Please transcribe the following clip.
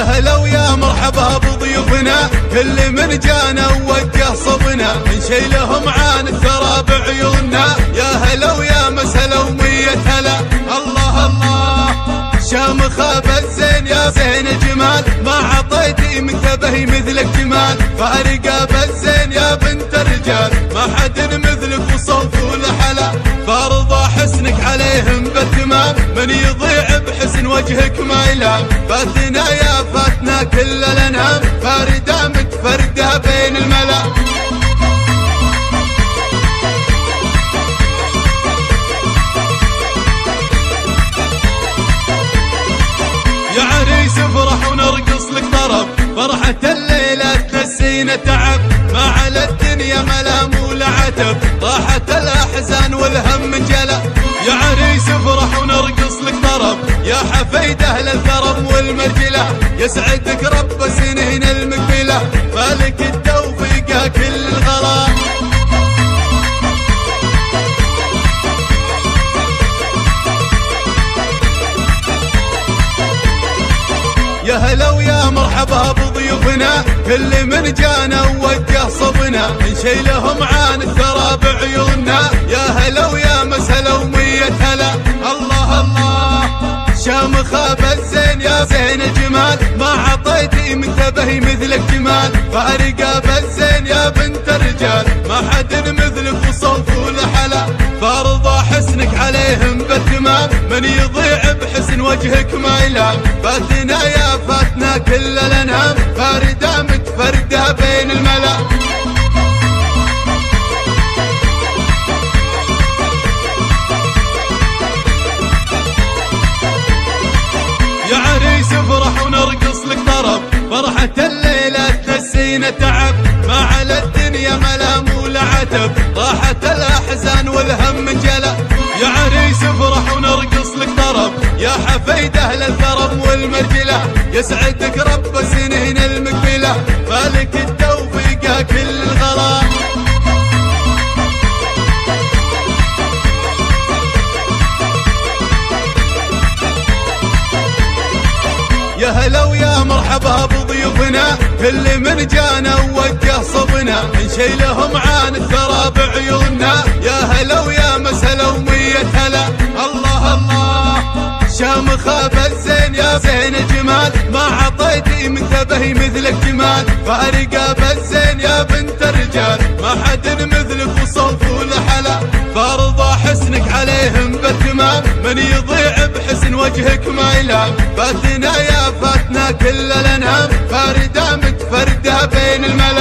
هلا ويا مرحبا بضيوفنا، كل من جانا ووجه صبنا، نشيلهم عن الثرى بعيوننا. يا هلا ويا مسهلا ومية هلا، الله الله شامخة بالزين يا زين الجمال، ما عطيتي منتبه مثلك جمال، فارقة بالزين يا بنت الرجال، ما حد مثلك وصوت ولحلا، فارضى حسنك عليهم بالتمام، من يضيع بحسن وجهك ما يلام، فاتنا يا فاتنا كل الانام، فاردة متفردة بين الملا. يا عريس افرح ونرقص لك طرب، فرحة الليلة تنسينا تعب، ما على الدنيا ملام ولا عتب، طاحت الأحزان والهم انجلى. يا عريس افرح ونرقص لك طرب، يا حفيد أهل الكرم والمرجلة، يسعدك رب سنين المقبلة، فالك التوفيق كل الغلا. يا هلا ويا مرحبا بضيوفنا، كل من جانا ووجه صبنا، نشيلهم عن الثرى بعيوننا. يا هلا ويا مسهلا ومية هلا، الله الله شامخة بالزين يا زين الجمال، ما عطيتي منتبه مثلك جمال، فارقة بالزين يا بنت الرجال، ما حد مثلك وصوت ولحلا، فارضى حسنك عليهم بالتمام، من يضيع بحسن وجهك ما يلام، فاتنا يا فاتنا كل الانام، فاردة متفردة بين الملا. يا عريس افرح ونرقص لك طرب، فرحة الليلة تنسينا تعب، ما على الدنيا ملام ولا عتب، طاحت الأحزان والهم انجلى. يا عريس افرح ونرقص لك طرب، يا حفيد أهل الكرم والمرجلة، يسعدك رب سنين المقبلة، فالك التوفيق كل الغلا. يا هلا ويا مرحبا بضيوفنا، كل من جانا ووجه صبنا، نشيلهم عن الثرى بعيوننا. يا هلا ويا مسهلا ومية هلا، الله الله شامخة بالزين يا زين الجمال، ما عطيتي منتبه مثلك جمال، فارقة بالزين يا بنت الرجال، ما حد مثلك وصوت ولحلا، فارضى حسنك عليهم بالتمام، من يضيع بحسن وجهك ما يلام، فاتنا يا فاتنا كل الانام، فاردة متفردة بين الملا.